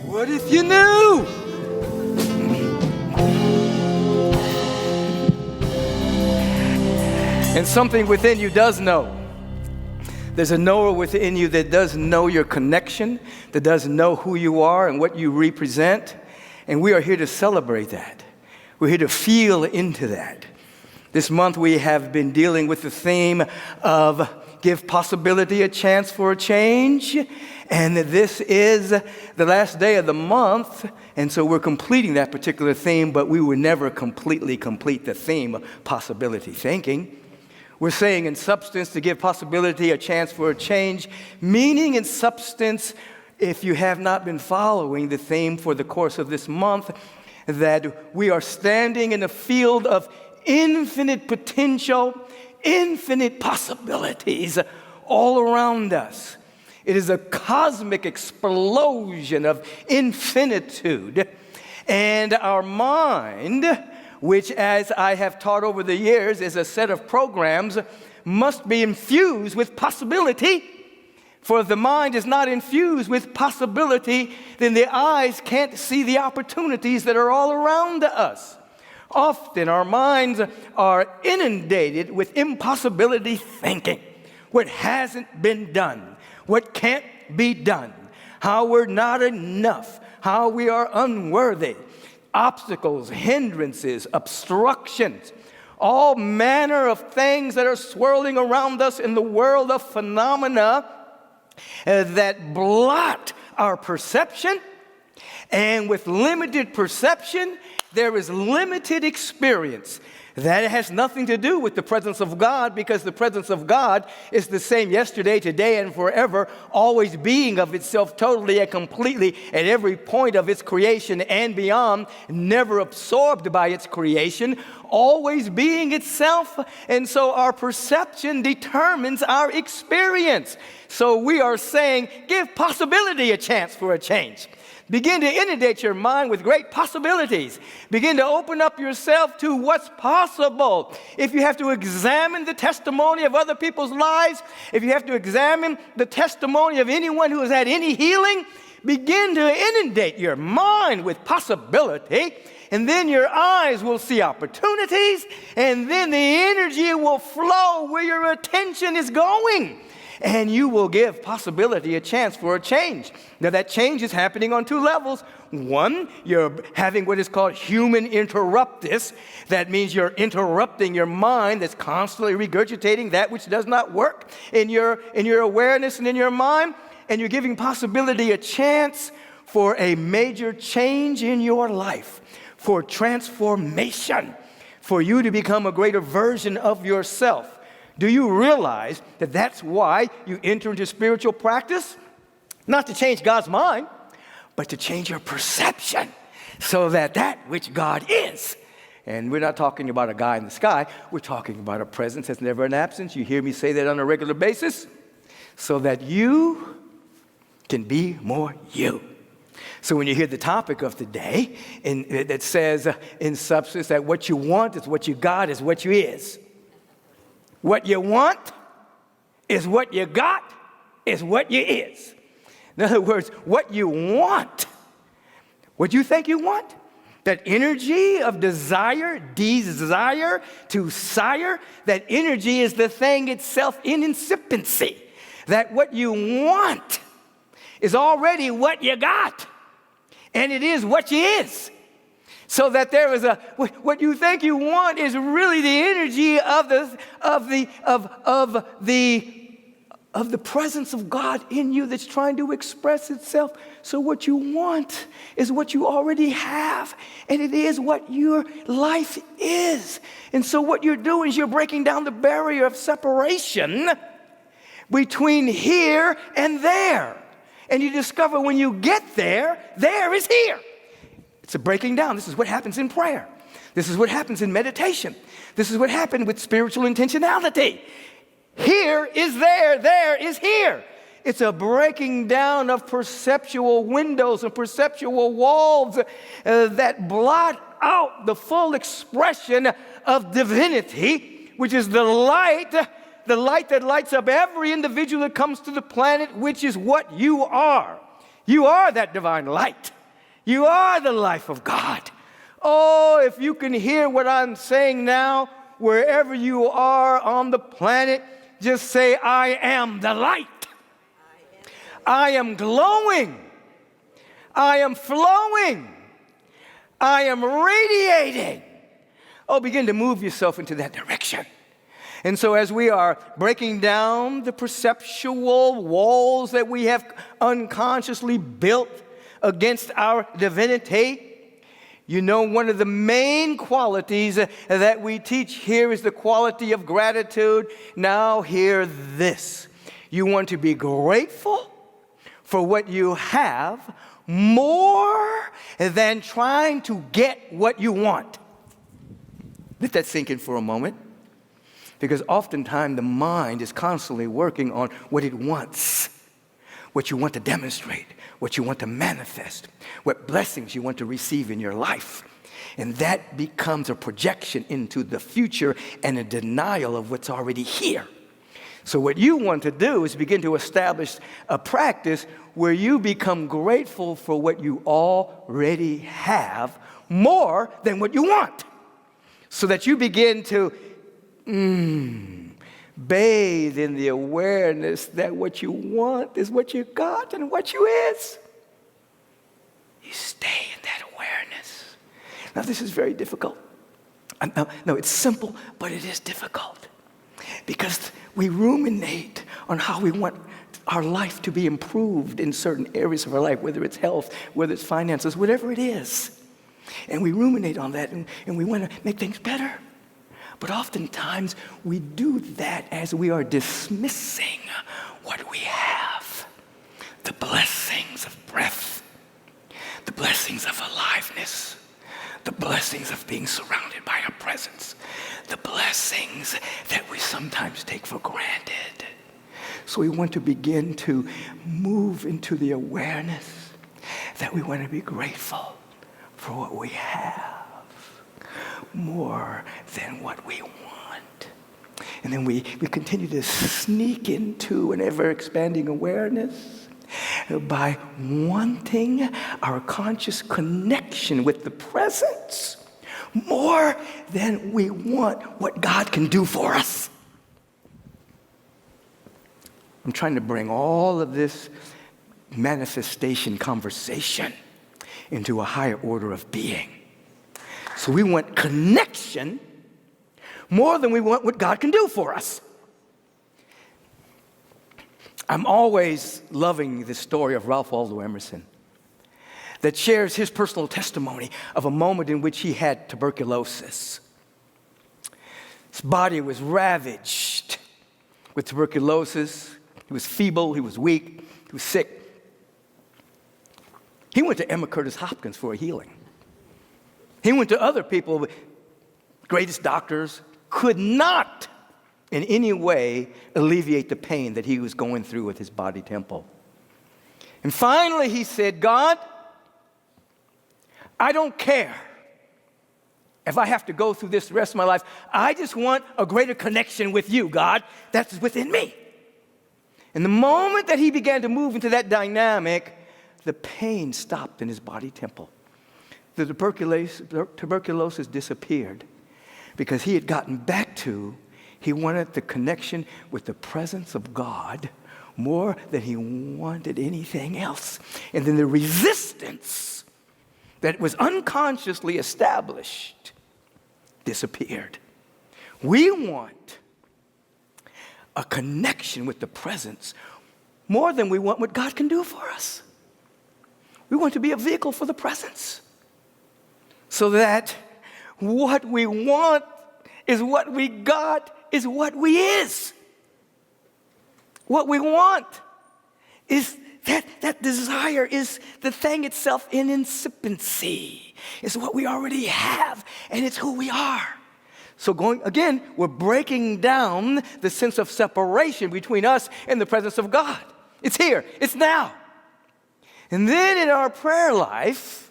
What if you knew? And something within you does know. There's a knower within you that does know your connection, that does know who you are and what you represent. And we are here to celebrate that. We're here to feel into that. This month we have been dealing with the theme of give possibility a chance for a change. And this is the last day of the month. And so we're completing that particular theme, but we will never completely complete the theme of possibility thinking. We're saying in substance to give possibility a chance for a change, meaning in substance, if you have not been following the theme for the course of this month, that we are standing in a field of infinite potential, infinite possibilities all around us. It is a cosmic explosion of infinitude. And our mind, which, as I have taught over the years, is a set of programs, must be infused with possibility. For if the mind is not infused with possibility, then the eyes can't see the opportunities that are all around us. Often our minds are inundated with impossibility thinking. What hasn't been done, what can't be done, how we're not enough, how we are unworthy, obstacles, hindrances, obstructions, all manner of things that are swirling around us in the world of phenomena that blot our perception. And with limited perception, there is limited experience. That has nothing to do with the presence of God, because the presence of God is the same yesterday, today, and forever, always being of itself totally and completely at every point of its creation and beyond, never absorbed by its creation, always being itself. And so our perception determines our experience. So we are saying, give possibility a chance for a change. Begin to inundate your mind with great possibilities. Begin to open up yourself to what's possible. If you have to examine the testimony of other people's lives, if you have to examine the testimony of anyone who has had any healing, begin to inundate your mind with possibility, and then your eyes will see opportunities, and then the energy will flow where your attention is going. And you will give possibility a chance for a change. Now, that change is happening on two levels. One, you're having what is called human interruptus. That means you're interrupting your mind that's constantly regurgitating that which does not work in your awareness and in your mind. And you're giving possibility a chance for a major change in your life, for transformation, for you to become a greater version of yourself. Do you realize that that's why you enter into spiritual practice? Not to change God's mind, but to change your perception so that that which God is. And we're not talking about a guy in the sky. We're talking about a presence that's never an absence. You hear me say that on a regular basis. So that you can be more you. So when you hear the topic of today, that says in substance that what you want is what you got is what you is. What you want is what you got is what you is. In other words, what you want, what you think you want, that energy of desire to sire, that energy is the thing itself in incipiency. That what you want is already what you got, and it is what you is. So that there is what you think you want is really the energy of the presence of God in you that's trying to express itself. So what you want is what you already have, and it is what your life is. And so what you're doing is you're breaking down the barrier of separation between here and there. And you discover when you get there, there is here. It's a breaking down. This is what happens in prayer. This is what happens in meditation. This is what happened with spiritual intentionality. Here is there is here. It's a breaking down of perceptual windows and perceptual walls that blot out the full expression of divinity, which is the light that lights up every individual that comes to the planet, which is what you are. You are that divine light. You are the life of God. Oh, if you can hear what I'm saying now, wherever you are on the planet, just say, I am the light. I am glowing. I am flowing. I am radiating. Oh, begin to move yourself into that direction. And so as we are breaking down the perceptual walls that we have unconsciously built against our divinity, you know, one of the main qualities that we teach here is the quality of gratitude. Now hear this. You want to be grateful for what you have more than trying to get what you want. Let that sink in for a moment. Because oftentimes the mind is constantly working on what it wants, what you want to demonstrate, what you want to manifest, what blessings you want to receive in your life. And that becomes a projection into the future and a denial of what's already here. So what you want to do is begin to establish a practice where you become grateful for what you already have more than what you want. So that you begin to bathe in the awareness that what you want is what you got and what you is. You stay in that awareness. Now, this is very difficult. No, it's simple, but it is difficult. Because we ruminate on how we want our life to be improved in certain areas of our life, whether it's health, whether it's finances, whatever it is. And we ruminate on that, and we want to make things better. But oftentimes, we do that as we are dismissing what we have. The blessings of breath, the blessings of aliveness, the blessings of being surrounded by a presence, the blessings that we sometimes take for granted. So we want to begin to move into the awareness that we want to be grateful for what we have more than what we want. And then we continue to sneak into an ever-expanding awareness by wanting our conscious connection with the presence more than we want what God can do for us. I'm trying to bring all of this manifestation conversation into a higher order of being. So we want connection more than we want what God can do for us. I'm always loving the story of Ralph Waldo Emerson that shares his personal testimony of a moment in which he had tuberculosis. His body was ravaged with tuberculosis. He was feeble, he was weak, he was sick. He went to Emma Curtis Hopkins for a healing. He went to other people, greatest doctors, could not in any way alleviate the pain that he was going through with his body temple. And finally he said, God, I don't care if I have to go through this the rest of my life. I just want a greater connection with you, God, that's within me. And the moment that he began to move into that dynamic, the pain stopped in his body temple. The tuberculosis disappeared because he had gotten back to, he wanted the connection with the presence of God more than he wanted anything else. And then the resistance that was unconsciously established disappeared. We want a connection with the presence more than we want what God can do for us. We want to be a vehicle for the presence so that what we want is what we got, is what we is. What we want is that desire is the thing itself in incipiency. It's what we already have, and it's who we are. So we're breaking down the sense of separation between us and the presence of God. It's here, it's now. And then in our prayer life,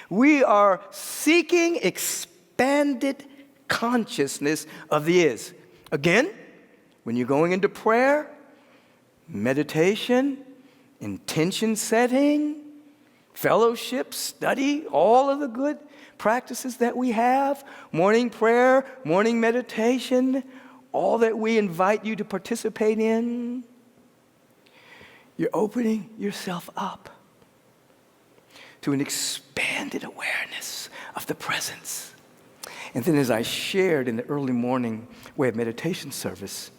we are seeking expanded consciousness of the is. Again, when you're going into prayer, meditation, intention setting, fellowship, study, all of the good practices that we have, morning prayer, morning meditation, all that we invite you to participate in, you're opening yourself up to an expanded awareness of the presence. And then as I shared in the early morning way of meditation service,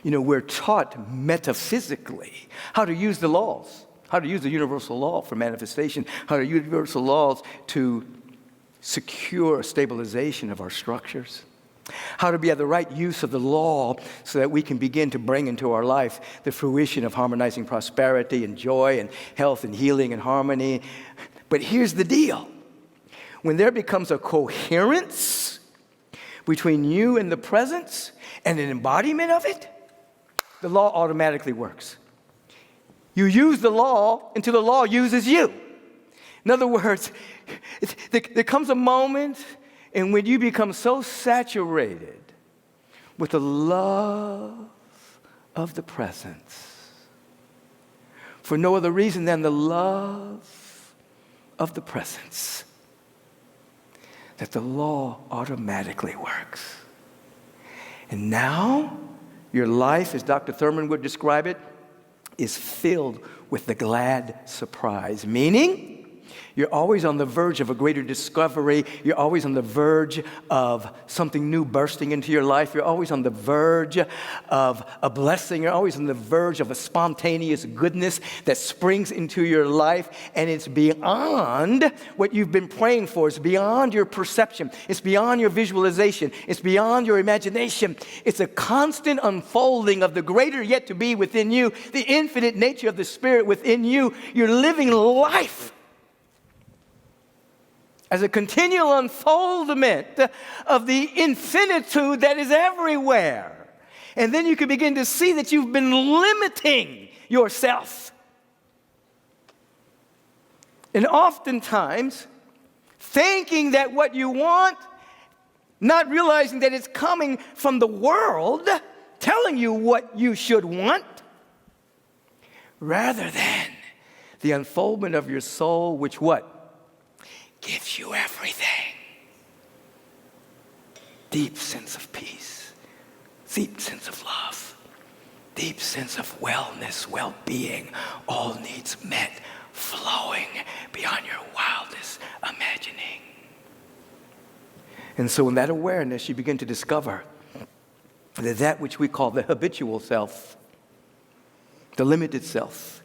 we're taught metaphysically how to use the laws, how to use the universal law for manifestation, how to use universal laws to secure stabilization of our structures, how to be at the right use of the law so that we can begin to bring into our life the fruition of harmonizing prosperity and joy and health and healing and harmony. But here's the deal. When there becomes a coherence between you and the presence and an embodiment of it, the law automatically works. You use the law until the law uses you. In other words, there comes a moment in when you become so saturated with the love of the presence, for no other reason than the love of the presence, that the law automatically works. And now, your life, as Dr. Thurman would describe it, is filled with the glad surprise, meaning you're always on the verge of a greater discovery. You're always on the verge of something new bursting into your life. You're always on the verge of a blessing. You're always on the verge of a spontaneous goodness that springs into your life, and it's beyond what you've been praying for. It's beyond your perception. It's beyond your visualization. It's beyond your imagination. It's a constant unfolding of the greater yet to be within you, the infinite nature of the Spirit within you. You're living life as a continual unfoldment of the infinitude that is everywhere. And then you can begin to see that you've been limiting yourself. And oftentimes, thinking that what you want, not realizing that it's coming from the world, telling you what you should want, rather than the unfoldment of your soul, which what? Gives you everything. Deep sense of peace, deep sense of love, deep sense of wellness, well-being, all needs met, flowing beyond your wildest imagining. And so in that awareness, you begin to discover that which we call the habitual self, the limited self.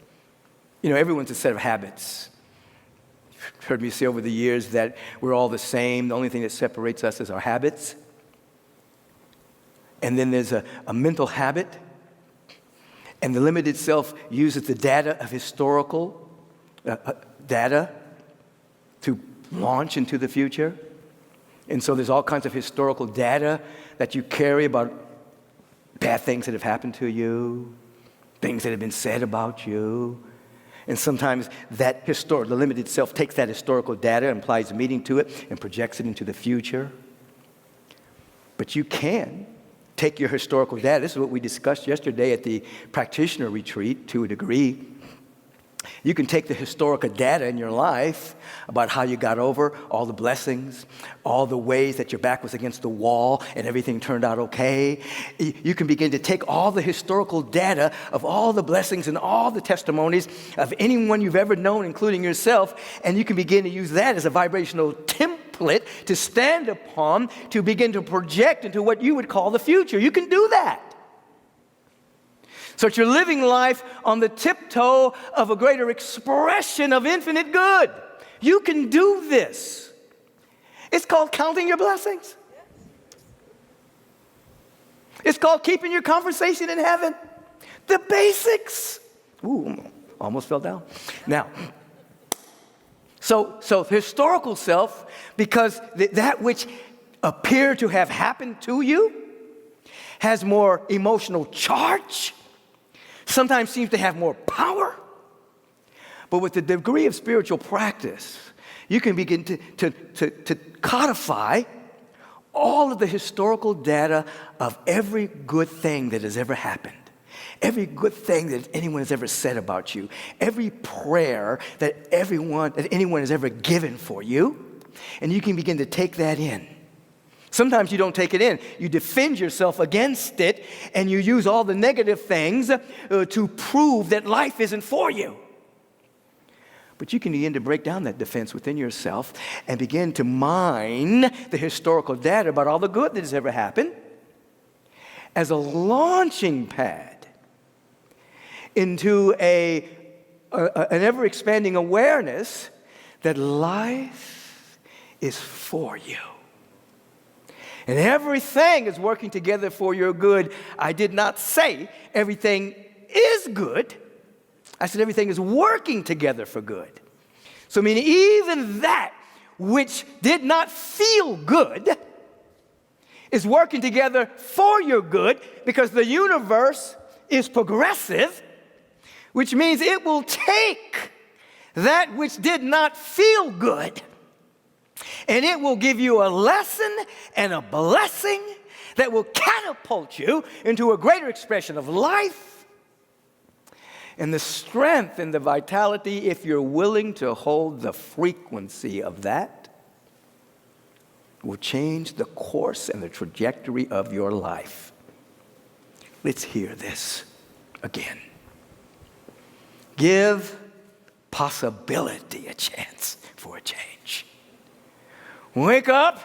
Everyone's a set of habits. You've heard me say over the years that we're all the same. The only thing that separates us is our habits. And then there's a mental habit. And the limited self uses the data of historical data to launch into the future. And so there's all kinds of historical data that you carry about bad things that have happened to you, things that have been said about you. And sometimes the limited self takes that historical data and applies meaning to it and projects it into the future. But you can take your historical data. This is what we discussed yesterday at the practitioner retreat to a degree. You can take the historical data in your life about how you got over all the blessings, all the ways that your back was against the wall and everything turned out okay. You can begin to take all the historical data of all the blessings and all the testimonies of anyone you've ever known, including yourself, and you can begin to use that as a vibrational template to stand upon, to begin to project into what you would call the future. You can do that. So that you're living life on the tiptoe of a greater expression of infinite good. You can do this. It's called counting your blessings. It's called keeping your conversation in heaven. The basics. Ooh, almost fell down. Now, so historical self, because that which appeared to have happened to you has more emotional charge, sometimes seems to have more power. But with the degree of spiritual practice, you can begin to codify all of the historical data of every good thing that has ever happened. every good thing that anyone has ever said about you, every prayer that anyone has ever given for you, and you can begin to take that in. Sometimes you don't take it in. You defend yourself against it, and you use all the negative things to prove that life isn't for you. But you can begin to break down that defense within yourself and begin to mine the historical data about all the good that has ever happened as a launching pad into an ever-expanding awareness that life is for you. And everything is working together for your good. I did not say everything is good. I said everything is working together for good. So meaning even that which did not feel good is working together for your good, because the universe is progressive, which means it will take that which did not feel good and it will give you a lesson and a blessing that will catapult you into a greater expression of life and the strength and the vitality, if you're willing to hold the frequency of that, will change the course and the trajectory of your life. Let's hear this again. Give possibility a chance for a change. Wake up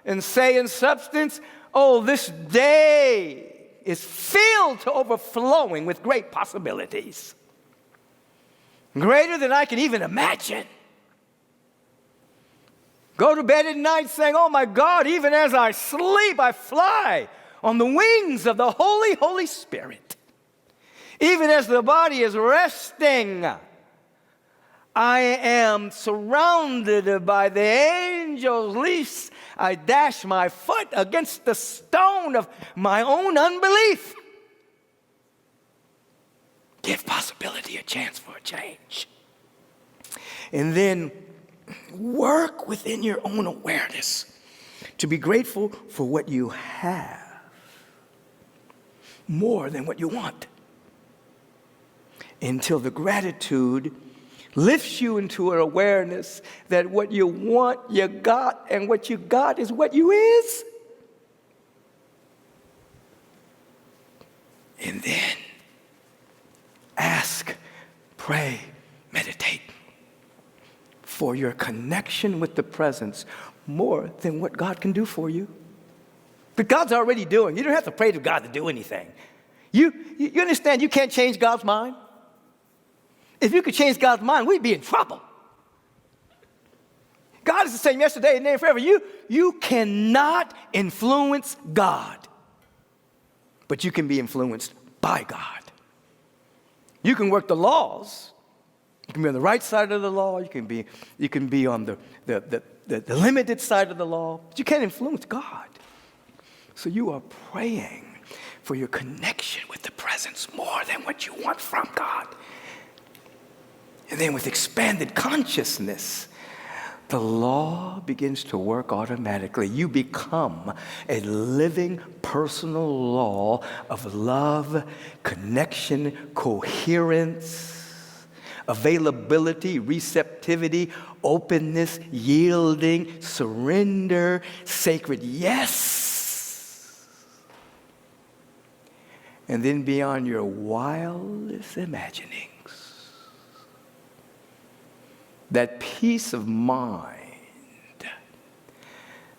and say in substance, oh, this day is filled to overflowing with great possibilities. Greater than I can even imagine. Go to bed at night saying, oh my God, even as I sleep, I fly on the wings of the Holy, Holy Spirit. Even as the body is resting, I am surrounded by the angels, lest I dash my foot against the stone of my own unbelief. Give possibility a chance for a change. And then work within your own awareness to be grateful for what you have more than what you want, until the gratitude lifts you into an awareness that what you want, you got, and what you got is what you is. And then ask, pray, meditate for your connection with the presence more than what God can do for you. But God's already doing. You don't have to pray to God to do anything. You understand you can't change God's mind? If you could change God's mind, we'd be in trouble. God is the same yesterday and today and forever. You cannot influence God, but you can be influenced by God. You can work the laws. You can be on the right side of the law. You can be on the limited side of the law. But you can't influence God. So you are praying for your connection with the presence more than what you want from God. And then with expanded consciousness, the law begins to work automatically. You become a living personal law of love, connection, coherence, availability, receptivity, openness, yielding, surrender, sacred yes. And then beyond your wildest imaginings, that peace of mind,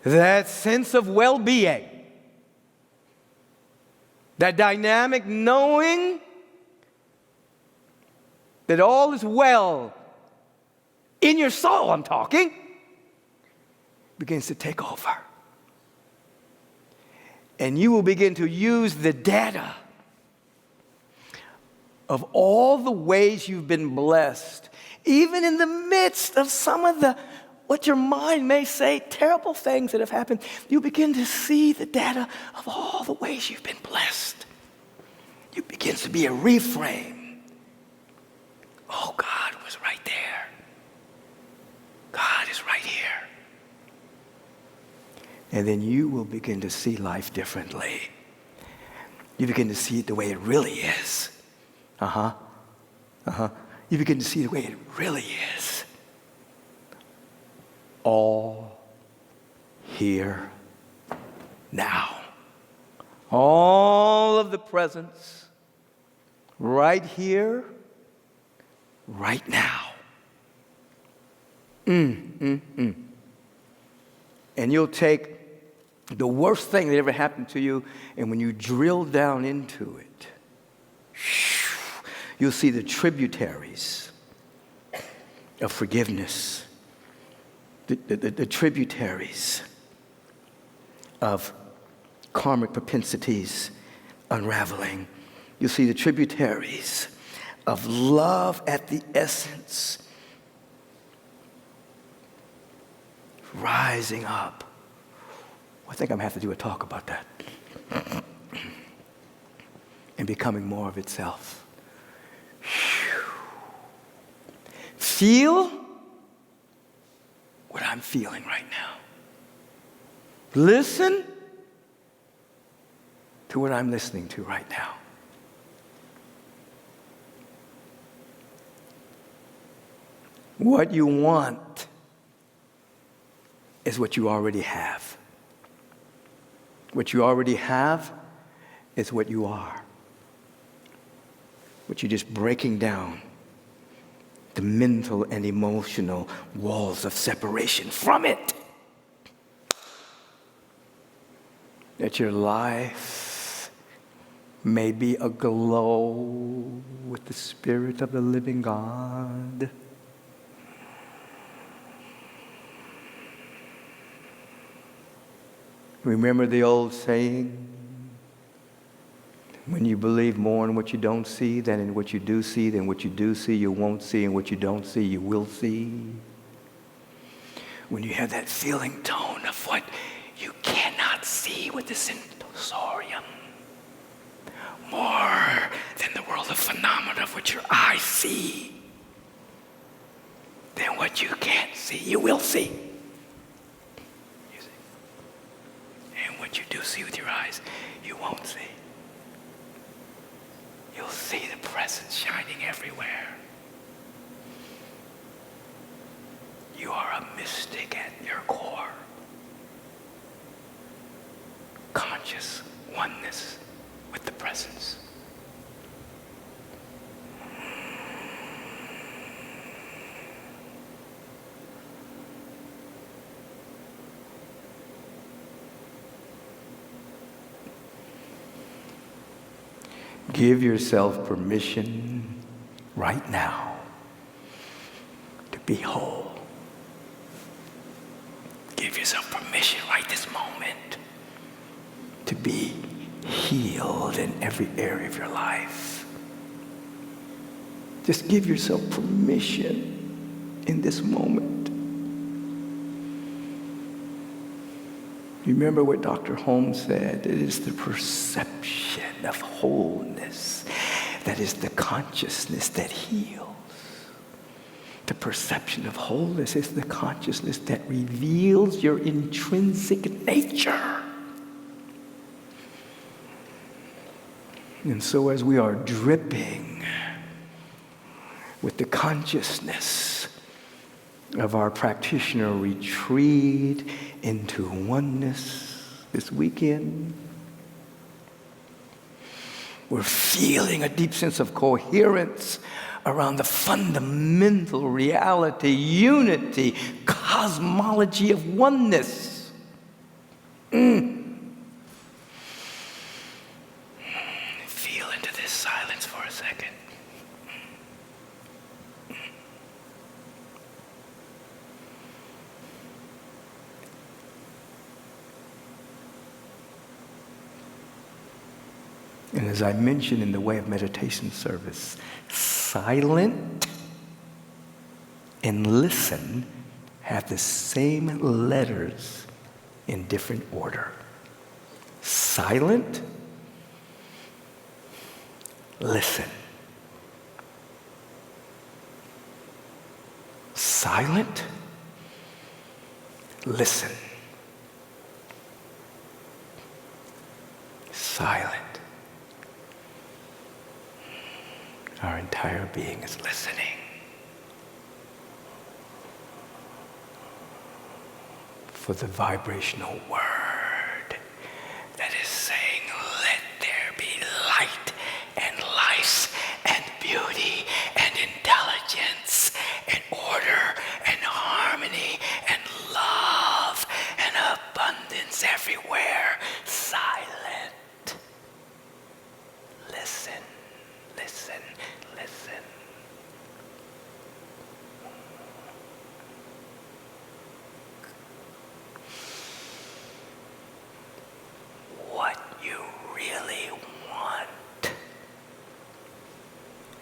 that sense of well-being, that dynamic knowing that all is well in your soul, I'm talking, begins to take over. And you will begin to use the data of all the ways you've been blessed, even in the midst of some of what your mind may say, terrible things that have happened. You begin to see the data of all the ways you've been blessed. It begins to be a reframe. Oh, God was right there. God is right here. And then you will begin to see life differently. You begin to see it the way it really is. You begin to see the way it really is. All here now. All of the presence right here, right now. And you'll take the worst thing that ever happened to you, and when you drill down into it, you'll see the tributaries of forgiveness, the tributaries of karmic propensities unraveling. You'll see the tributaries of love at the essence rising up. I think I'm going to have to do a talk about that. And becoming more of itself. Feel what I'm feeling right now. Listen to what I'm listening to right now. What you want is what you already have. What you already have is what you are. But you're just breaking down the mental and emotional walls of separation from it. That your life may be aglow with the Spirit of the living God. Remember the old saying, when you believe more in what you don't see than in what you do see, then what you do see you won't see, and what you don't see you will see. When you have that feeling tone of what you cannot see with the sensorium, more than the world of phenomena of what your eyes see, then what you can't see you will see. What you do see with your eyes, you won't see. You'll see the presence shining everywhere. You are a mystic at your core. Conscious oneness with the presence. Give yourself permission right now to be whole. Give yourself permission right this moment to be healed in every area of your life. Just give yourself permission in this moment. Remember what Dr. Holmes said, it is the perception of wholeness that is the consciousness that heals. The perception of wholeness is the consciousness that reveals your intrinsic nature. And so as we are dripping with the consciousness of our practitioner retreat into oneness this weekend, we're feeling a deep sense of coherence around the fundamental reality, unity, cosmology of oneness. Feel into this silence for a second. And as I mentioned in the way of meditation service, silent and listen have the same letters in different order. Silent, listen. Silent, listen. Silent, Our entire being is listening for the vibrational word that is saying, let there be light and life and beauty and intelligence and order and harmony and love and abundance everywhere. Silent. Listen, listen, listen. What you really want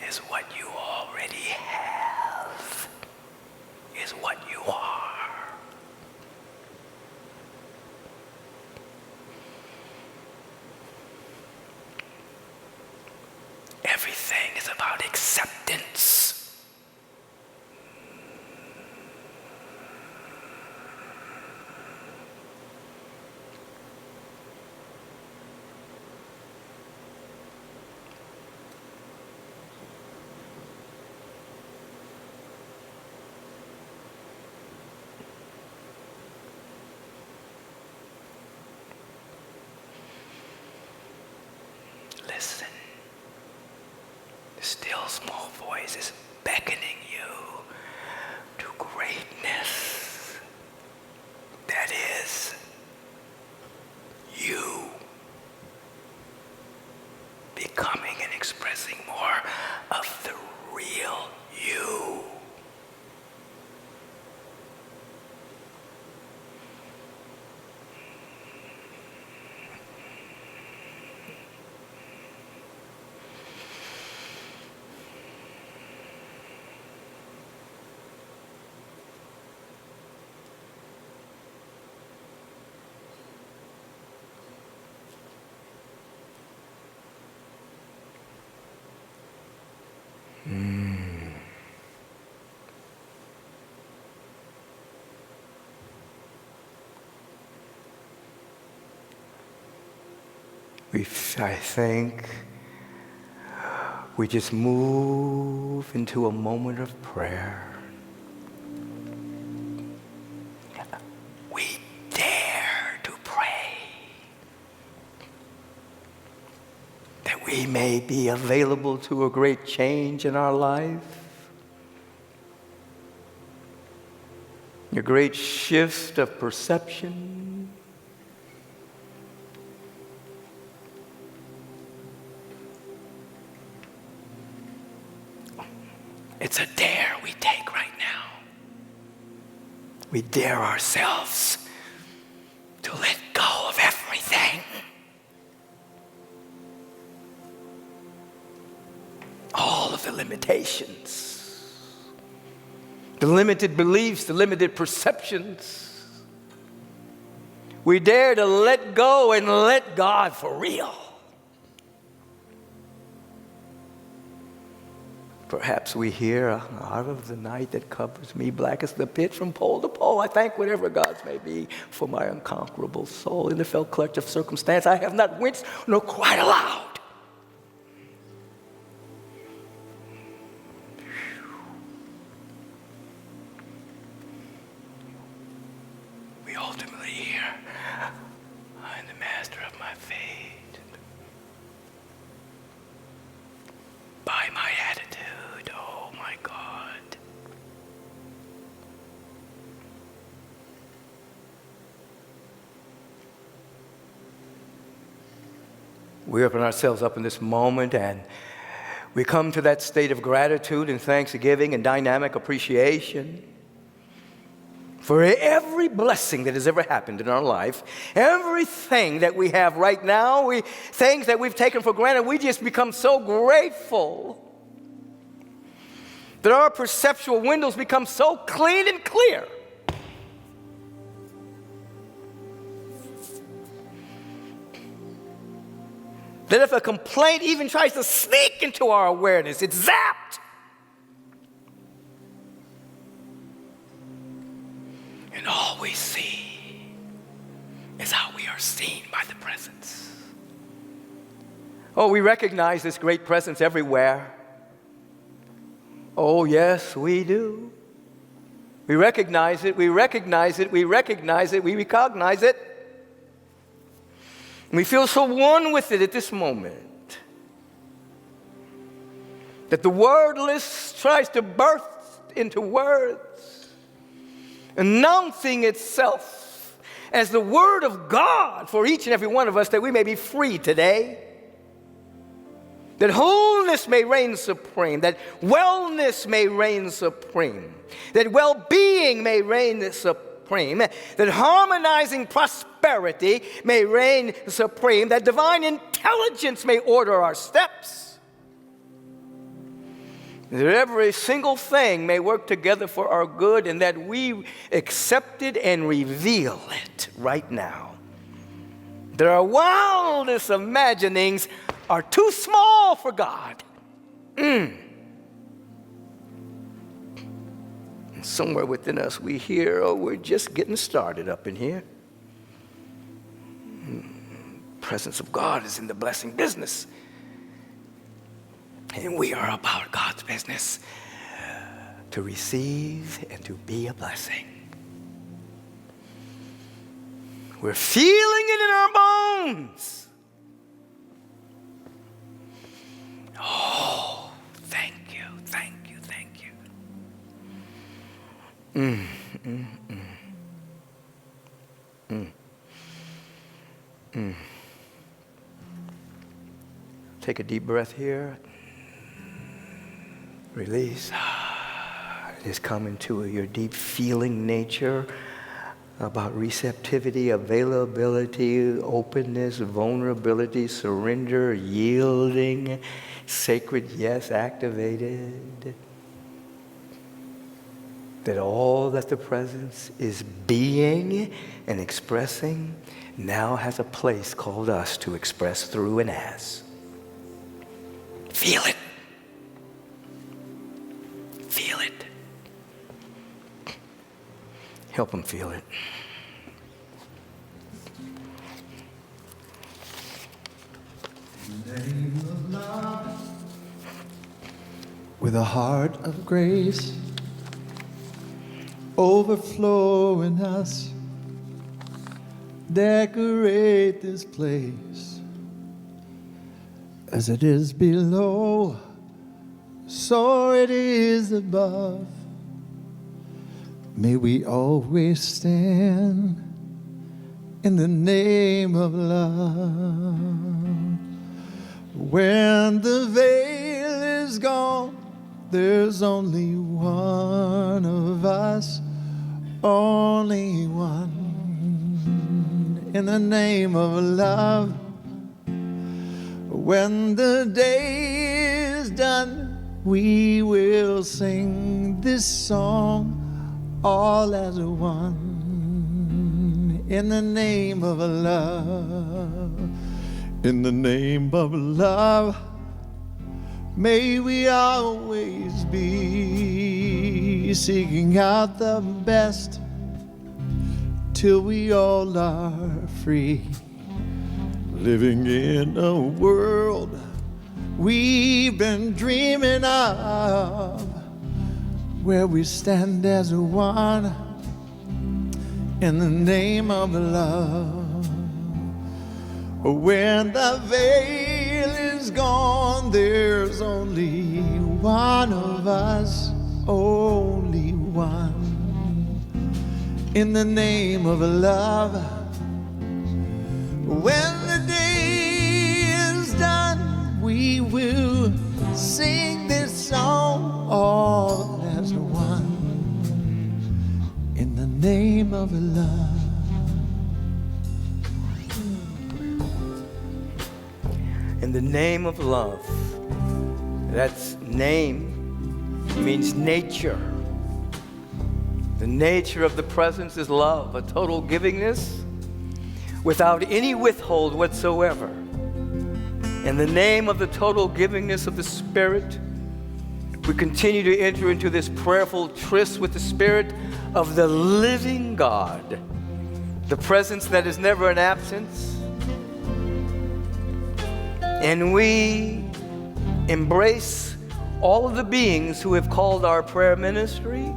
is what you already have, is what you are. Everything is about acceptance. Listen. The still small voice is beckoning you to greatness. That is you becoming and expressing more of the real you. I think we just move into a moment of prayer. We dare to pray that we may be available to a great change in our life, a great shift of perception. It's a dare we take right now. We dare ourselves to let go of everything. All of the limitations, the limited beliefs, the limited perceptions. We dare to let go and let God for real. Perhaps we hear, out of the night that covers me, black as the pit from pole to pole, I thank whatever gods may be for my unconquerable soul. In the fell clutch of circumstance, I have not winced nor cried aloud. We ultimately hear, I am the master of my fate. By my attitude, oh my God. We open ourselves up in this moment and we come to that state of gratitude and thanksgiving and dynamic appreciation for every blessing that has ever happened in our life, everything that we have right now, things that we've taken for granted. We just become so grateful that our perceptual windows become so clean and clear. That if a complaint even tries to sneak into our awareness, it's zapped. And all we see is how we are seen by the presence. Oh, we recognize this great presence everywhere. Oh, yes, we do. We recognize it, we recognize it, we recognize it, we recognize it. We feel so one with it at this moment that the wordless tries to burst into words, announcing itself as the Word of God for each and every one of us, that we may be free today, that wholeness may reign supreme, that wellness may reign supreme, that well-being may reign supreme, that harmonizing prosperity may reign supreme, that divine intelligence may order our steps, that every single thing may work together for our good, and that we accept it and reveal it right now. That our wildest imaginings are too small for God. And somewhere within us we hear, oh, we're just getting started up in here. Presence of God is in the blessing business. And we are about God's business, to receive and to be a blessing. We're feeling it in our bones. Oh, thank you, thank you, thank you. Take a deep breath here. Release. Just come into your deep feeling nature about receptivity, availability, openness, vulnerability, surrender, yielding, sacred yes activated. That all that the presence is being and expressing now has a place called us to express through and as. Feel it. Feel it. Help them feel it. In the name of love, with a heart of grace, overflow in us, decorate this place. As it is below, so it is above. May we always stand in the name of love. When the veil is gone, there's only one of us, only one. In the name of love. When the day is done, we will sing this song all as one. In the name of love. In the name of love. May we always be seeking out the best till we all are free. Living in a world we've been dreaming of, where we stand as one in the name of love. When the veil is gone, there's only one of us, only one, in the name of love. When the day is done, we will sing this song all as one, in the name of love. In the name of love. That's name means nature. The nature of the presence is love, a total givingness without any withhold whatsoever. In the name of the total givingness of the Spirit, we continue to enter into this prayerful tryst with the Spirit of the living God, the presence that is never an absence. And we embrace all of the beings who have called our prayer ministry,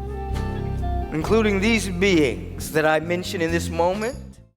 including these beings that I mention in this moment,